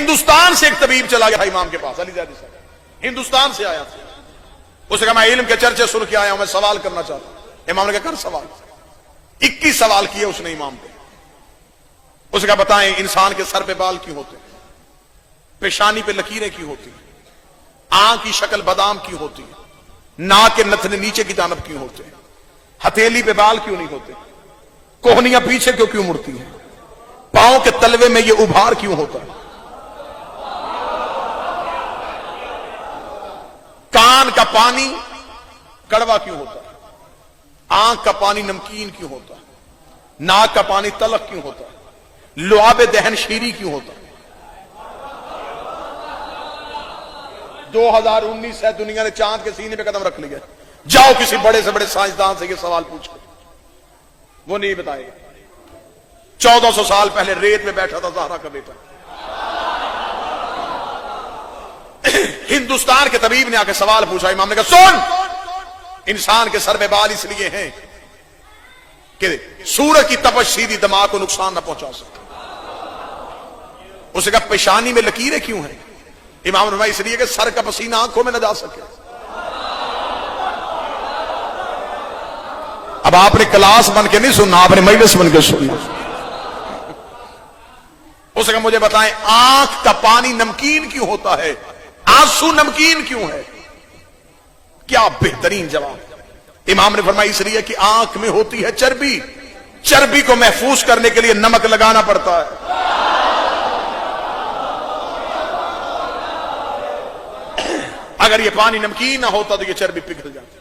ہندوستان سے ایک طبیب چلا گیا امام کے پاس، علی زیدی صاحب ہندوستان سے آیا تھا. اسے کہا میں علم کے چرچے سن کے آیا ہوں، میں سوال کرنا چاہتا ہوں. امام نے کہا کر سوال. 21 سوال کیے اس نے امام پہ. اسے کہا بتائیں انسان کے سر پہ بال کیوں ہوتے ہیں، پیشانی پہ لکیریں کیوں ہوتی ہیں، آنکھ کی شکل بادام کیوں ہوتی ہے، ناک کے نتنے نیچے کی جانب کیوں ہوتے ہیں، ہتھیلی پہ بال کیوں نہیں ہوتے، کوہنیاں پیچھے کیوں مڑتی ہیں، پاؤں کے تلوے میں یہ ابھار کیوں ہوتا ہے، کان کا پانی کڑوا کیوں ہوتا ہے، آنکھ کا پانی نمکین کیوں ہوتا ہے، ناک کا پانی تلخ کیوں ہوتا ہے، لعاب دہن شیریں کیوں ہوتا ہے. 2019 ہے، دنیا نے چاند کے سینے پہ قدم رکھ لیا. جاؤ کسی بڑے سے بڑے سائنسدان سے یہ سوال پوچھ کر، وہ نہیں بتائے گا. 1400 سال پہلے ریت میں بیٹھا تھا زہرا کا بیٹا. ہندوستان کے طبیب نے آ کے سوال پوچھا. امام نے کہا سن، انسان کے سر میں بال اس لیے ہیں کہ سورج کی تپش سیدھی دماغ کو نقصان نہ پہنچا سکے. اسے کہا پیشانی میں لکیریں کیوں ہیں؟ امام نے فرمایا اس لیے کہ سر کا پسینہ آنکھوں میں نہ جا سکے. اب آپ نے کلاس بن کے نہیں سننا، آپ نے مجلس بن کے سننا. اسے کہا مجھے بتائیں آنکھ کا پانی نمکین کیوں ہوتا ہے، آنسو نمکین کیوں ہے؟ کیا بہترین جواب. امام نے فرمایا اس لیے کہ آنکھ میں ہوتی ہے چربی، چربی کو محفوظ کرنے کے لیے نمک لگانا پڑتا ہے. اگر یہ پانی نمکین نہ ہوتا تو یہ چربی پگھل جاتی.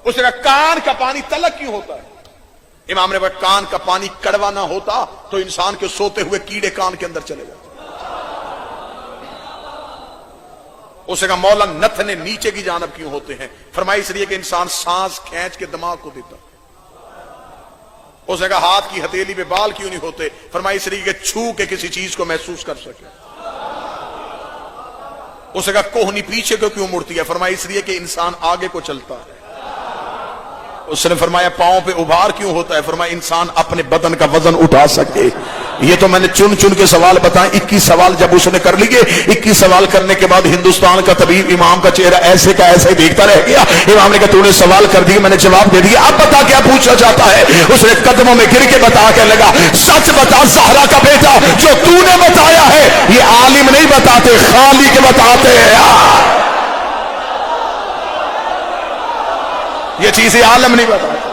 اس نے کہا کان کا پانی تلخ کیوں ہوتا ہے؟ امام نے کہا کان کا پانی کڑوا نہ ہوتا تو انسان کے سوتے ہوئے کیڑے کان کے اندر چلے جاتے. اسے کہا مولا نتنے نیچے کی جانب کیوں ہوتے ہیں؟ فرمایا اس لیے کہ انسان سانس کھینچ کے دماغ کو دیتا. اسے کہا ہاتھ کی ہتھیلی پہ بال کیوں نہیں ہوتے؟ فرمایا اس لیے کہ چھو کے کسی چیز کو محسوس کر سکے. اسے کہا کوہنی پیچھے کو کیوں مڑتی ہے؟ فرمایا اس لیے کہ انسان آگے کو چلتا ہے. اس نے فرمایا پاؤں پہ ابھار کیوں ہوتا ہے؟ فرمایا انسان اپنے بدن کا وزن اٹھا سکے. یہ تو میں نے چن چن کے سوال بتائے. 21 سوال جب اس نے کر لیے، 21 سوال کرنے کے بعد ہندوستان کا طبیب امام کا چہرہ ایسے کا ایسے ہی دیکھتا رہ گیا. امام نے کہا تو نے سوال کر دیے، میں نے جواب دے دیا، اب بتا کیا پوچھنا چاہتا ہے. اس نے قدموں میں گر کے بتا کے لگا سچ بتا زہرا کا بیٹا جو تو نے بتایا ہے یہ عالم نہیں بتاتے، خالق بتاتے ہیں. یہ چیزیں عالم نہیں بتاتے.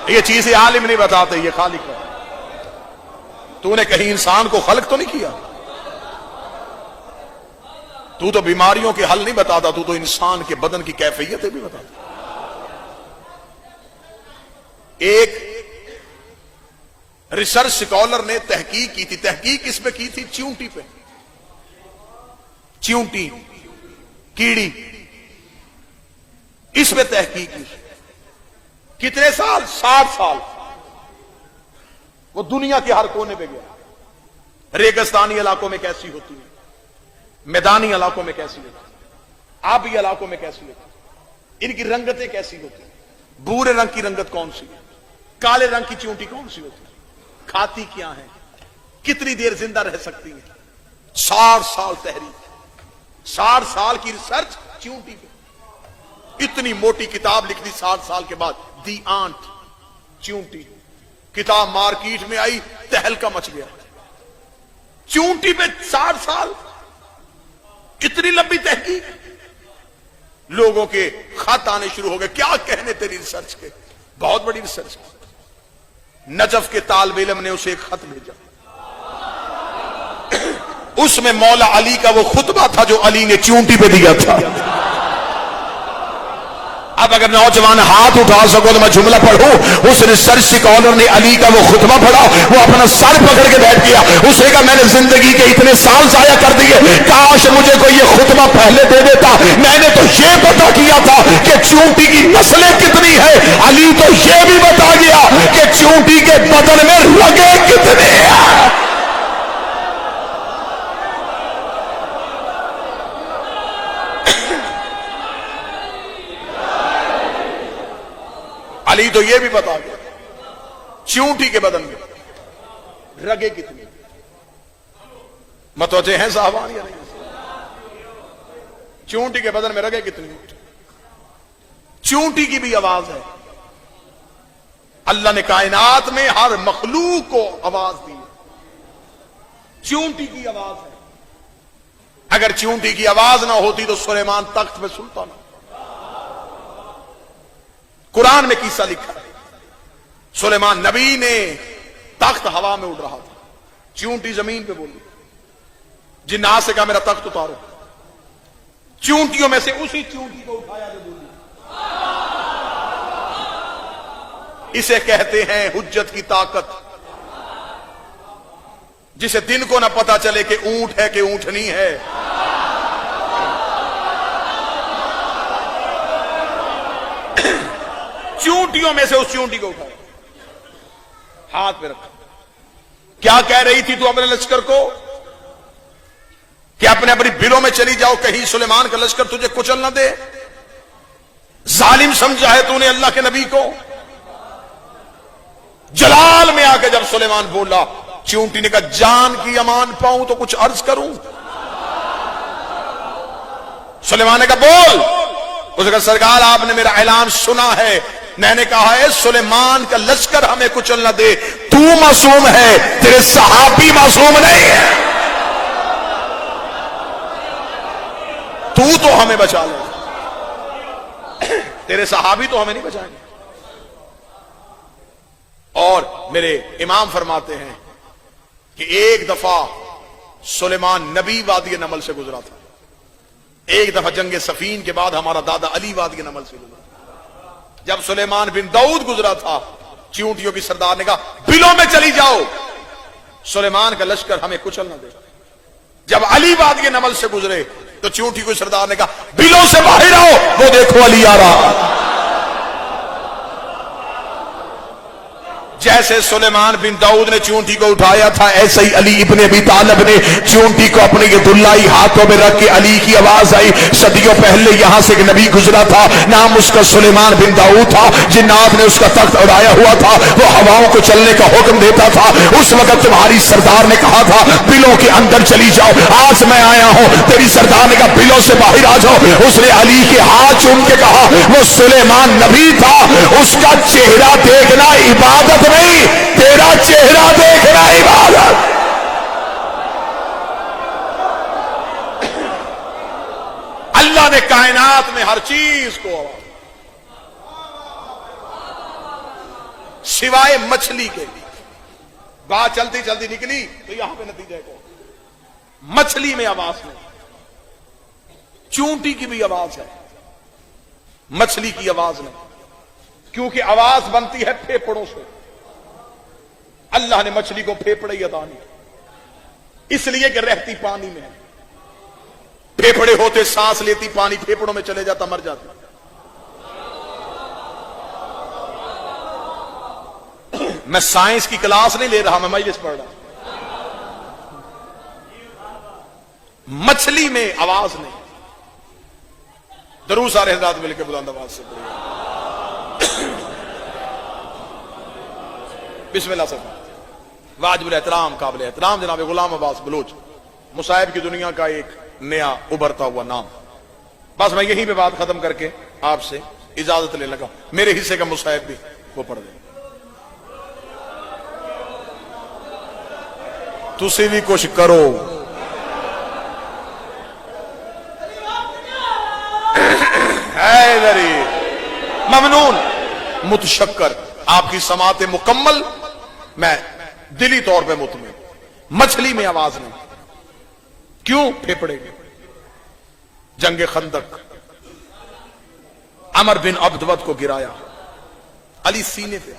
یہ چیزیں عالم نہیں بتاتے، یہ خالق ہے. تو نے کہیں انسان کو خلق تو نہیں کیا. تو تو بیماریوں کے حل نہیں بتاتا، تو انسان کے بدن کی کیفیتیں بھی بتاتا. ایک ریسرچ سکالر نے تحقیق کی تھی. تحقیق اس پہ کی تھی چیونٹی پہ. چیونٹی کیڑی، اس پہ تحقیق کی. کتنے سال؟ 60 سال. وہ دنیا کے ہر کونے پہ گیا. ریگستانی علاقوں میں کیسی ہوتی ہے، میدانی علاقوں میں کیسی ہوتی ہے، آبی علاقوں میں کیسی ہوتی ہے، ان کی رنگتیں کیسی ہوتی ہیں، بھورے رنگ کی رنگت کون سی ہے، کالے رنگ کی چیونٹی کون سی ہوتی ہے، کھاتی کیا ہے، کتنی دیر زندہ رہ سکتی ہے. 60 سال تحریک، 60 سال کی ریسرچ چیونٹی پہ. اتنی موٹی کتاب لکھ دی 60 سال کے بعد، دی آنٹ چیونٹی. کتاب مارکیٹ میں آئی، تہلکہ مچ گیا. چیونٹی پہ 60 سال، اتنی لمبی تحقیق. لوگوں کے خط آنے شروع ہو گئے، کیا کہنے تیری ریسرچ کے، بہت بڑی ریسرچ. نجف کے طالب علم نے اسے ایک خط بھیجا. اس میں مولا علی کا وہ خطبہ تھا جو علی نے چیونٹی پہ دیا تھا. اب اگر نوجوان ہاتھ اٹھا سکو تو میں جملہ پڑھوں. اس ریسرچ سکالر نے علی کا وہ خطبہ پڑھا، وہ اپنا سر پکڑ کے بیٹھ گیا. اسے کہا میں نے زندگی کے اتنے سال ضائع کر دیے، کاش مجھے کوئی یہ خطبہ پہلے دے دیتا. میں نے تو یہ پتا کیا تھا کہ چیونٹی کی نسلیں کتنی ہیں. علی تو یہ بھی بتا گیا کہ چیونٹی کے بدن میں رگیں کتنے ہیں. علی تو یہ بھی بتا گیا چیونٹی کے بدن میں رگیں کتنی، متوجہ ہیں صاحبان یا نہیں؟ چیونٹی کے بدن میں رگیں کتنی؟ چیونٹی کی بھی آواز ہے. اللہ نے کائنات میں ہر مخلوق کو آواز دی، چیونٹی کی آواز ہے. اگر چیونٹی کی آواز نہ ہوتی تو سلیمان تخت پہ سلطا نہ. قرآن میں قصہ لکھا ہے، سلیمان نبی نے تخت ہوا میں اڑ رہا تھا، چیونٹی زمین پہ بولی، جنات سے کہا میرا تخت اتارو، چیونٹیوں میں سے اسی چیونٹی کو اٹھایا جو بولی. اسے کہتے ہیں حجت کی طاقت، جسے دن کو نہ پتا چلے کہ اونٹ ہے کہ اونٹنی ہے. چیونٹیوں میں سے اس چیونٹی کو اٹھایا، ہاتھ پہ رکھا. کیا کہہ رہی تھی تو اپنے لشکر کو کہ اپنے اپنی بلوں میں چلی جاؤ، کہیں سلیمان کا لشکر تجھے کچل نہ دے. ظالم سمجھا ہے تو نے اللہ کے نبی کو. جلال میں آ کے جب سلیمان بولا، چیونٹی نے کہا جان کی امان پاؤں تو کچھ عرض کروں. سلیمان نے کہا بول. اس نے کہا سرکار آپ نے میرا اعلان سنا ہے، میں نے کہا ہے سلیمان کا لشکر ہمیں کچل نہ دے. تو معصوم ہے، تیرے صحابی معصوم نہیں ہے، تو ہمیں بچا لے، تیرے صحابی تو ہمیں نہیں بچائیں گے. اور میرے امام فرماتے ہیں کہ ایک دفعہ سلیمان نبی وادی نمل سے گزرا تھا، ایک دفعہ جنگ صفین کے بعد ہمارا دادا علی وادی نمل سے گزرا. جب سلیمان بن داؤد گزرا تھا، چیونٹیوں کی سردار نے کہا بلوں میں چلی جاؤ، سلیمان کا لشکر ہمیں کچل نہ دے. جب علی وادی نمل سے گزرے تو چیونٹی کو سردار نے کہا بلوں سے باہر آؤ، وہ دیکھو علی آ رہا. جیسے سلیمان بن داؤد نے چیونٹی کو اٹھایا تھا، ایسے ہی علی ابن ابی طالب نے چیونٹی کو اپنے یہ دلائی ہاتھوں میں رکھ کے، علی کی آواز آئی. صدیوں پہلے یہاں سے ایک نبی گزرا تھا، نام اس کا سلیمان بن داؤد تھا، جنات نے اس کا تخت اڑایا ہوا تھا، وہ ہواؤں کو چلنے کا حکم دیتا تھا. اس وقت تمہاری سردار نے کہا تھا بلوں کے اندر چلی جاؤ، آج میں آیا ہوں. تیری سردار نے کہا بلوں سے باہر آ جاؤ. اس نے علی کے ہاتھ چوم کے کہا وہ سلیمان نبی تھا، اس کا چہرہ دیکھنا عبادت نہیں، تیرا چہرہ دیکھنا عبادت. اللہ نے کائنات میں ہر چیز کو سوائے مچھلی کے، بات چلتی چلتی نکلی تو یہاں پہ نتیجہ کو، مچھلی میں آواز نہیں. چیونٹی کی بھی آواز ہے، مچھلی کی آواز نہیں، کیونکہ آواز بنتی ہے پھیپڑوں سے. اللہ نے مچھلی کو پھیپڑے ہی عطا نہیں، اس لیے کہ رہتی پانی میں ہے. پھیپڑے ہوتے سانس لیتی، پانی پھیپڑوں میں چلے جاتا، مر جاتی. میں سائنس کی کلاس نہیں لے رہا، میں مجلس پڑھ رہا. مچھلی میں آواز نہیں. درود سارے حضرات مل کے بلند آواز سے پڑھیے. بسم اللہ سب. واجب الاحترام، قابل احترام جناب غلام عباس بلوچ، مصائب کی دنیا کا ایک نیا ابھرتا ہوا نام. بس میں یہیں پہ بات ختم کر کے آپ سے اجازت لینے لگا. میرے حصے کا مصائب بھی وہ پڑھ دیں. تسی بھی کچھ کرو. ممنون، متشکر، آپ کی سماعت مکمل، میں دلی طور پہ مطمئن. مچھلی میں آواز نہیں، کیوں؟ پھیپڑے گے. جنگ خندق، عمر بن عبدود کو گرایا، علی سینے پہ،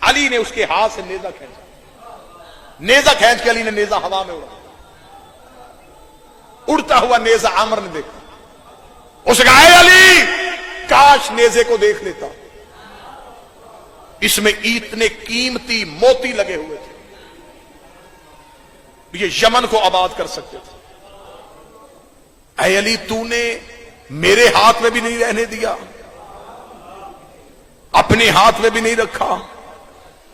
علی نے اس کے ہاتھ سے نیزہ کھینچا، نیزہ کھینچ کے علی نے نیزہ ہوا میں اڑا. اڑتا ہوا نیزہ عمر نے دیکھا، اس نے کہا اے علی کاش نیزے کو دیکھ لیتا، اس میں اتنے قیمتی موتی لگے ہوئے تھے، یہ یمن کو آباد کر سکتے تھے. اے علی تو نے میرے ہاتھ میں بھی نہیں رہنے دیا، اب اپنے ہاتھ میں بھی نہیں رکھا،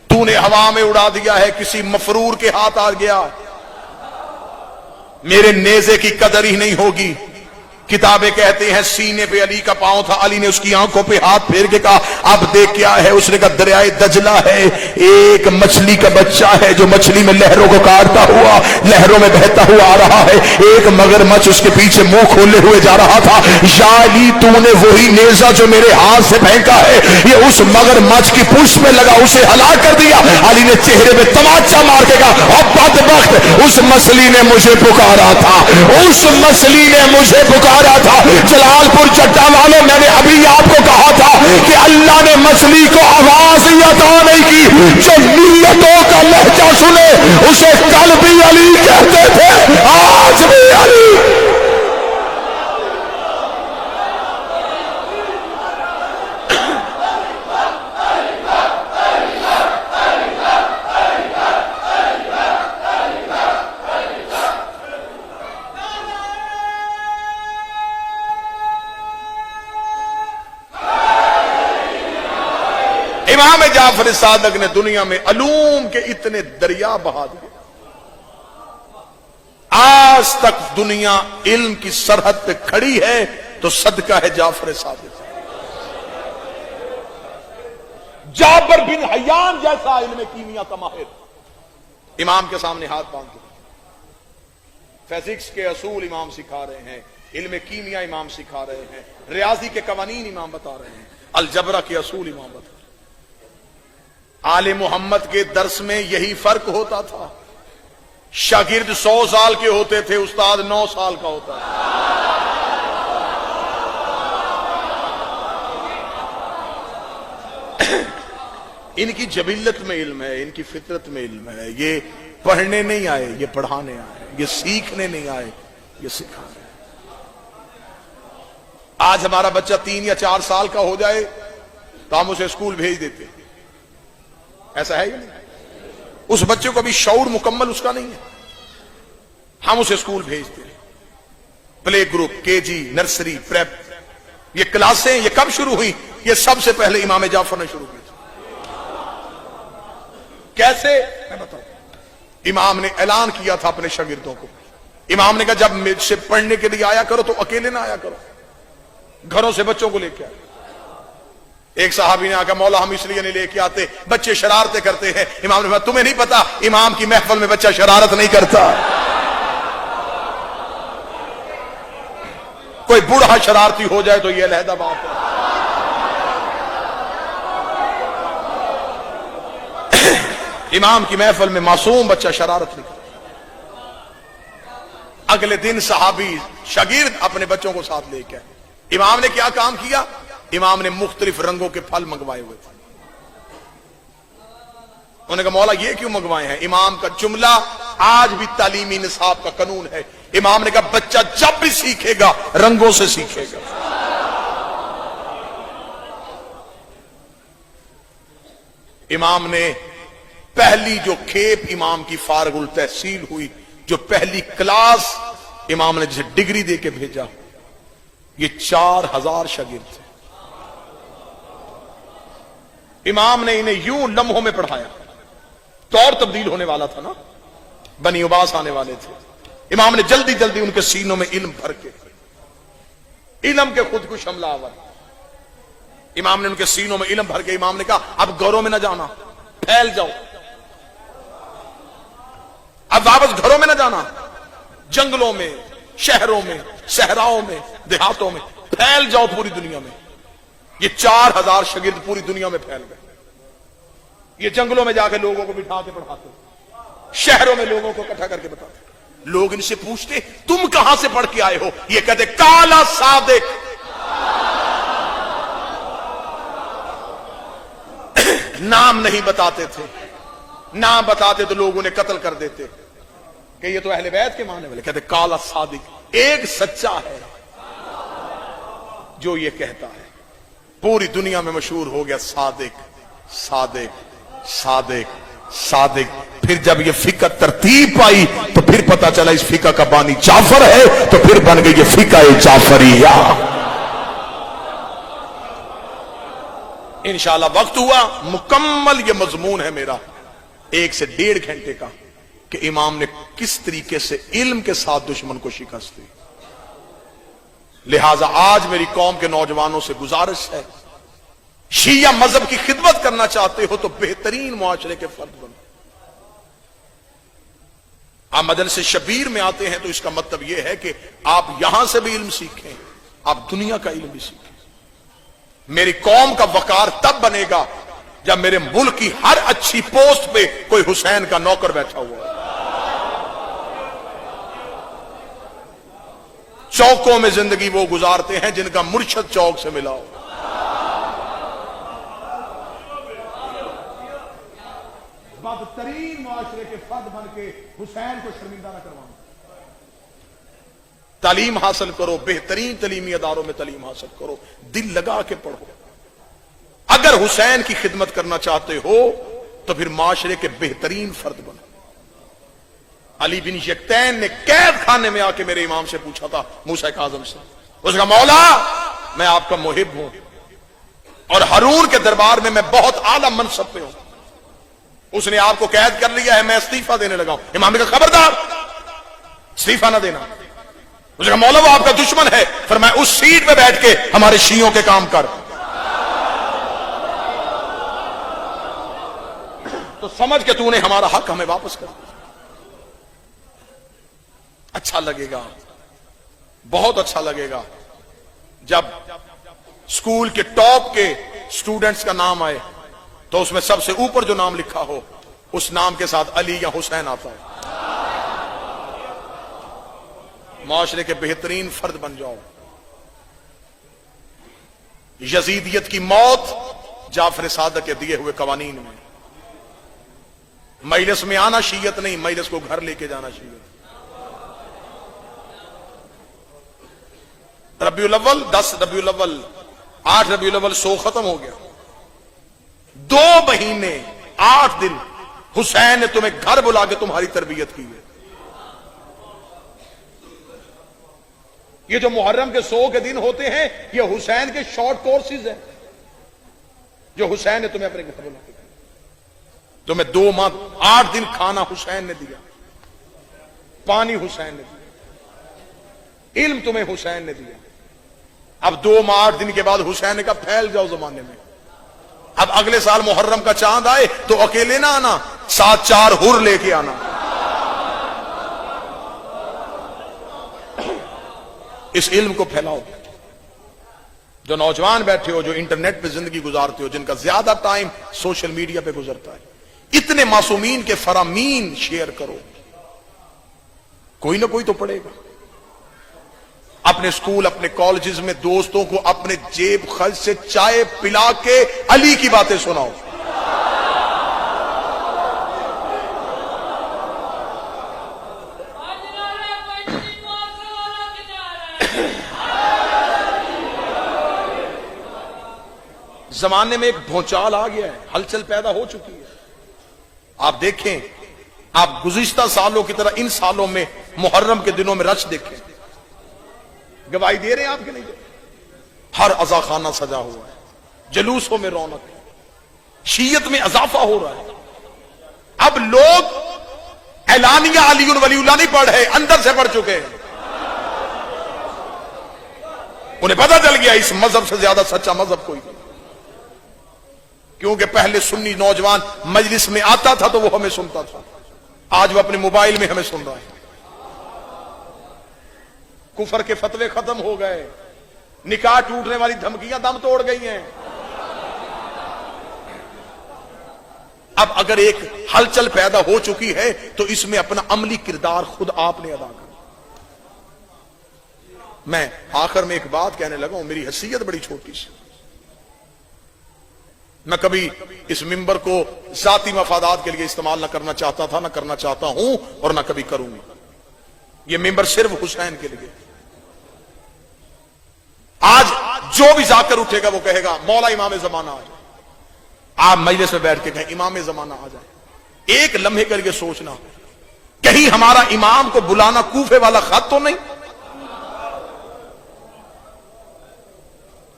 تو نے ہوا میں اڑا دیا ہے، کسی مفرور کے ہاتھ آ گیا، میرے نیزے کی قدر ہی نہیں ہوگی۔ کتابیں کہتے ہیں سینے پہ علی کا پاؤں تھا، علی نے اس کی آنکھوں پہ ہاتھ پھیر کے کہا اب دیکھ کیا ہے؟ اس نے کہا دریائے دجلہ ہے، ایک مچھلی کا بچہ ہے جو مچھلی میں لہروں کو کاٹتا ہوا لہروں میں بہتا ہوا آ رہا ہے، ایک مگرمچھ اس کے پیچھے منہ کھولے ہوئے جا رہا تھا۔ یا علی تو نے وہی نیزہ جو میرے ہاتھ سے پھینکا ہے یہ اس مگرمچھ کی پشت میں لگا، اسے ہلاک کر دیا۔ علی نے چہرے پہ تماچا مار کے کہا اب بدبخت، اس مچھلی نے مجھے پکارا تھا، اس مچھلی نے مجھے پکارا تھا۔ جلال پور چٹا والوں، میں نے ابھی آپ کو کہا تھا کہ اللہ نے مچھلی کو آواز ہی عطا نہیں کی، جو نیتوں کا لہجہ سنے اسے کل بھی علی کہتے تھے، آج بھی علی۔ امام جعفر صادق نے دنیا میں علوم کے اتنے دریا بہا دیے، آج تک دنیا علم کی سرحد پہ کھڑی ہے تو صدقہ ہے جعفر صادق۔ جابر بن حیان جیسا علم کیمیا کا ماہر امام کے سامنے ہاتھ باندھ کے فزکس کے اصول امام سکھا رہے ہیں، علم کیمیا امام سکھا رہے ہیں، ریاضی کے قوانین امام بتا رہے ہیں، الجبرا کے اصول امام بتا رہے ہیں۔ آل محمد کے درس میں یہی فرق ہوتا تھا، شاگرد 100 سال کے ہوتے تھے، استاد 9 سال کا ہوتا تھا۔ ان کی جبلت میں علم ہے، ان کی فطرت میں علم ہے، یہ پڑھنے نہیں آئے، یہ پڑھانے آئے، یہ سیکھنے نہیں آئے، یہ سکھانے آئے۔ آج ہمارا بچہ 3 یا 4 سال کا ہو جائے تو ہم اسے اسکول بھیج دیتے ہیں، ایسا ہے یا نہیں؟ اس بچے کو ابھی شعور مکمل اس کا نہیں ہے، ہم اسے اسکول بھیجتے ہیں، پلے گروپ، کے جی، نرسری، پریپ، یہ کلاسیں یہ کب شروع ہوئی؟ یہ سب سے پہلے امام جعفر نے شروع کی۔ کیسے؟ میں بتاؤں، امام نے اعلان کیا تھا اپنے شاگردوں کو، امام نے کہا جب مجھ سے پڑھنے کے لیے آیا کرو تو اکیلے نہ آیا کرو، گھروں سے بچوں کو لے کے آیا۔ ایک صحابی نے آ کہا مولا ہم اس لیے نہیں لے کے آتے، بچے شرارتیں کرتے ہیں۔ امام نے کہا تمہیں نہیں پتا امام کی محفل میں بچہ شرارت نہیں کرتا، کوئی بوڑھا شرارتی ہو جائے تو یہ علیحدہ بات ہے۔ امام کی محفل میں معصوم بچہ شرارت نہیں کرتا۔ اگلے دن صحابی شاگرد اپنے بچوں کو ساتھ لے کے آئے۔ امام نے کیا کام کیا؟ امام نے مختلف رنگوں کے پھل منگوائے ہوئے تھے۔ انہوں نے کہا مولا یہ کیوں منگوائے ہیں؟ امام کا جملہ آج بھی تعلیمی نصاب کا قانون ہے۔ امام نے کہا بچہ جب بھی سیکھے گا رنگوں سے سیکھے گا۔ امام نے پہلی جو کھیپ امام کی فارغ التحصیل ہوئی، جو پہلی کلاس امام نے جسے ڈگری دے کے بھیجا، یہ 4000 شاگرد تھے۔ امام نے انہیں یوں لمحوں میں پڑھایا، دور تبدیل ہونے والا تھا نا، بنی عباس آنے والے تھے۔ امام نے جلدی جلدی ان کے سینوں میں علم بھر کے، علم کے خود کو شملہ آور، امام نے ان کے سینوں میں علم بھر کے امام نے کہا اب گھروں میں نہ جانا، پھیل جاؤ، اب واپس گھروں میں نہ جانا، جنگلوں میں، شہروں میں، صحراؤں میں، دیہاتوں میں پھیل جاؤ پوری دنیا میں۔ یہ 4000 شاگرد پوری دنیا میں پھیل گئے۔ یہ جنگلوں میں جا کے لوگوں کو بٹھا کے پڑھاتے، شہروں میں لوگوں کو اکٹھا کر کے بتاتے۔ لوگ ان سے پوچھتے تم کہاں سے پڑھ کے آئے ہو؟ یہ کہتے کالا صادق۔ نام نہیں بتاتے تھے، نام بتاتے تو لوگ انہیں قتل کر دیتے کہ یہ تو اہل بیت کے ماننے والے۔ کہتے کالا صادق، ایک سچا ہے جو یہ کہتا ہے، پوری دنیا میں مشہور ہو گیا صادق صادق صادق صادق۔ پھر جب یہ فقہ ترتیب پائی تو پھر پتا چلا اس فقہ کا بانی جعفر ہے، تو پھر بن گئی یہ فقہ جعفریہ۔ انشاءاللہ وقت ہوا مکمل یہ مضمون ہے میرا 1 سے 1.5 گھنٹے کا کہ امام نے کس طریقے سے علم کے ساتھ دشمن کو شکست دی. لہذا آج میری قوم کے نوجوانوں سے گزارش ہے، شیعہ مذہب کی خدمت کرنا چاہتے ہو تو بہترین معاشرے کے فرد بنو. آپ مجلس شبیر میں آتے ہیں تو اس کا مطلب یہ ہے کہ آپ یہاں سے بھی علم سیکھیں، آپ دنیا کا علم بھی سیکھیں. میری قوم کا وقار تب بنے گا جب میرے ملک کی ہر اچھی پوسٹ پہ کوئی حسین کا نوکر بیٹھا ہوا ہے. چوکوں میں زندگی وہ گزارتے ہیں جن کا مرشد چوک سے ملا ہو. بدترین معاشرے کے فرد بن کے حسین کو شرمندہ نہ کرواؤں. تعلیم حاصل کرو، بہترین تعلیمی اداروں میں تعلیم حاصل کرو، دل لگا کے پڑھو. اگر حسین کی خدمت کرنا چاہتے ہو تو پھر معاشرے کے بہترین فرد بنو. علی بن یکتین نے قید خانے میں آ کے میرے امام سے پوچھا تھا، موسیٰ کاظم سے، اس نے کہا مولا میں آپ کا محب ہوں اور ہارون کے دربار میں بہت اعلیٰ منصب پہ ہوں، اس نے آپ کو قید کر لیا ہے، میں استعفیٰ دینے لگا ہوں. امام نے کہا خبردار استعفیٰ نہ دینا. اس نے کہا مولا وہ آپ کا دشمن ہے، فرمایا اس سیٹ پہ بیٹھ کے ہمارے شیعوں کے کام کر. تو سمجھ کے تو نے ہمارا حق ہمیں واپس کر. اچھا لگے گا، بہت اچھا لگے گا جب اسکول کے ٹاپ کے اسٹوڈنٹس کا نام آئے تو اس میں سب سے اوپر جو نام لکھا ہو اس نام کے ساتھ علی یا حسین آتا ہے. معاشرے کے بہترین فرد بن جاؤ. یزیدیت کی موت جعفر صادق کے دیے ہوئے قوانین میں. مجلس میں آنا شیعت نہیں، مجلس کو گھر لے کے جانا شیعت. ربیع الاول 10 ربیع الاول 8 ربیع الاول 100 ختم ہو گیا. 2 مہینے 8 دن حسین نے تمہیں گھر بلا کے تمہاری تربیت کی ہے. یہ جو محرم کے 100 کے دن ہوتے ہیں یہ حسین کے شارٹ کورسز ہیں جو حسین نے تمہیں اپنے گھر بلا کے. تمہیں 2 ماہ 8 دن کھانا حسین نے دیا، پانی حسین نے دیا، علم تمہیں حسین نے دیا. اب 2 ماہ 8 دن کے بعد حسین نے کہا پھیل جاؤ زمانے میں. اب اگلے سال محرم کا چاند آئے تو اکیلے نہ آنا، ساتھ 4 حر لے کے آنا. اس علم کو پھیلاؤ. جو نوجوان بیٹھے ہو، جو انٹرنیٹ پہ زندگی گزارتے ہو، جن کا زیادہ ٹائم سوشل میڈیا پہ گزرتا ہے، اتنے معصومین کے فرامین شیئر کرو. کوئی نہ کوئی تو پڑھے گا. اپنے اسکول اپنے کالجز میں دوستوں کو اپنے جیب خرچ سے چائے پلا کے علی کی باتیں سناؤ. زمانے میں ایک بھونچال آ گیا ہے، ہلچل پیدا ہو چکی ہے. آپ دیکھیں، آپ گزشتہ سالوں کی طرح ان سالوں میں محرم کے دنوں میں رش دیکھیں. گواہی دے رہے ہیں آپ کے نہیں دے رہے؟ ہر عزا خانہ سجا ہوا ہے، جلوسوں میں رونق ہے، شیعت میں اضافہ ہو رہا ہے. اب لوگ اعلانیہ علی ولی اللہ نہیں پڑھ رہے، اندر سے پڑھ چکے ہیں. انہیں پتہ چل گیا اس مذہب سے زیادہ سچا مذہب کوئی نہیں. کیونکہ پہلے سنی نوجوان مجلس میں آتا تھا تو وہ ہمیں سنتا تھا، آج وہ اپنے موبائل میں ہمیں سن رہا ہے. کفر کے فتوے ختم ہو گئے، نکاح ٹوٹنے والی دھمکیاں دم توڑ گئی ہیں. اب اگر ایک ہلچل پیدا ہو چکی ہے تو اس میں اپنا عملی کردار خود آپ نے ادا کرنا. میں آخر میں ایک بات کہنے لگا ہوں، میری حیثیت بڑی چھوٹی سی. میں کبھی اس منبر کو ذاتی مفادات کے لیے استعمال نہ کرنا چاہتا تھا، نہ کرنا چاہتا ہوں اور نہ کبھی کروں گا. یہ منبر صرف حسین کے لیے. آج جو بھی ذاکر اٹھے گا وہ کہے گا مولا امام زمانہ آ جائے. آپ مجلس میں بیٹھ کے کہیں امام زمانہ آ جائے. ایک لمحے کے لیے سوچنا کہیں ہمارا امام کو بلانا کوفے والا خط تو نہیں.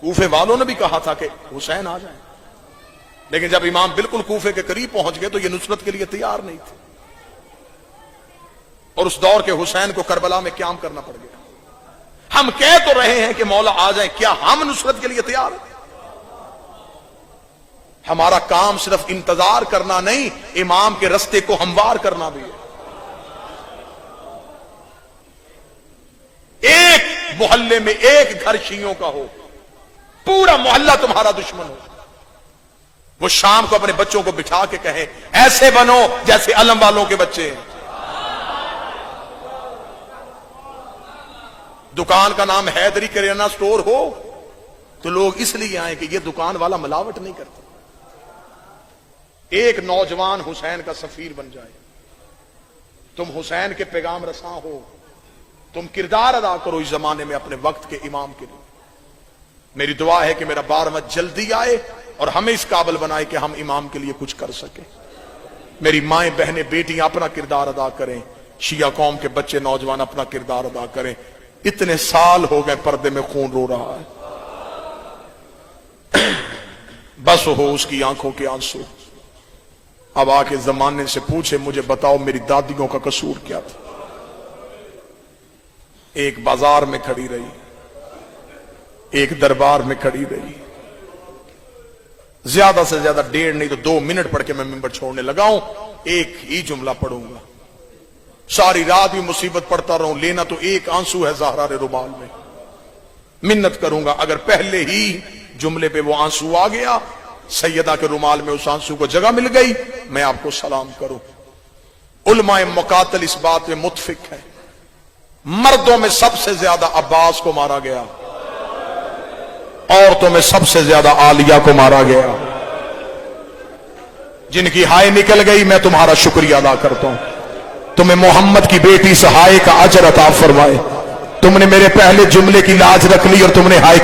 کوفے والوں نے بھی کہا تھا کہ حسین آ جائیں. لیکن جب امام بالکل کوفے کے قریب پہنچ گئے تو یہ نصرت کے لیے تیار نہیں تھے، اور اس دور کے حسین کو کربلا میں قیام کرنا پڑ گیا۔ ہم کہہ تو رہے ہیں کہ مولا آ جائیں، کیا ہم نصرت کے لیے تیار ہیں؟ ہمارا کام صرف انتظار کرنا نہیں، امام کے رستے کو ہموار کرنا بھی ہے۔ ایک محلے میں ایک گھر شیعوں کا ہو، پورا محلہ تمہارا دشمن ہو، وہ شام کو اپنے بچوں کو بٹھا کے کہے ایسے بنو جیسے علم والوں کے بچے ہیں۔ دکان کا نام حیدری کریانہ سٹور ہو تو لوگ اس لیے آئیں کہ یہ دکان والا ملاوٹ نہیں کرتا۔ ایک نوجوان حسین کا سفیر بن جائے، تم حسین کے پیغام رساں ہو، تم کردار ادا کرو اس زمانے میں اپنے وقت کے امام کے لیے۔ میری دعا ہے کہ میرا 12واں جلدی آئے اور ہمیں اس قابل بنائے کہ ہم امام کے لیے کچھ کر سکیں۔ میری مائیں بہنیں بیٹیاں اپنا کردار ادا کریں، شیعہ قوم کے بچے نوجوان اپنا کردار ادا کریں۔ اتنے سال ہو گئے پردے میں خون رو رہا ہے، بس ہو اس کی آنکھوں کے آنسو۔ اب آ کے زمانے سے پوچھے مجھے بتاؤ میری دادیوں کا قصور کیا تھا؟ ایک بازار میں کھڑی رہی، ایک دربار میں کھڑی رہی، زیادہ سے زیادہ 1.5 نہیں تو 2 منٹ پڑھ کے میں ممبر چھوڑنے لگا ہوں، ایک ہی جملہ پڑھوں گا، ساری رات بھی مصیبت پڑھتا رہوں، لینا تو ایک آنسو ہے زہرا رومال میں، منت کروں گا اگر پہلے ہی جملے پہ وہ آنسو آ گیا، سیدہ کے رومال میں اس آنسو کو جگہ مل گئی، میں آپ کو سلام کروں۔ علماء مقاتل اس بات میں متفق ہے، مردوں میں سب سے زیادہ عباس کو مارا گیا، عورتوں میں سب سے زیادہ عالیہ کو مارا گیا۔ جن کی ہائے نکل گئی میں تمہارا شکریہ ادا کرتا ہوں، تمہیں محمد کی بیٹی سے ہائے کا اجر عطا فرمائے، تم نے میرے پہلے جملے کی لاج رکھ لی اور تم نے ہائے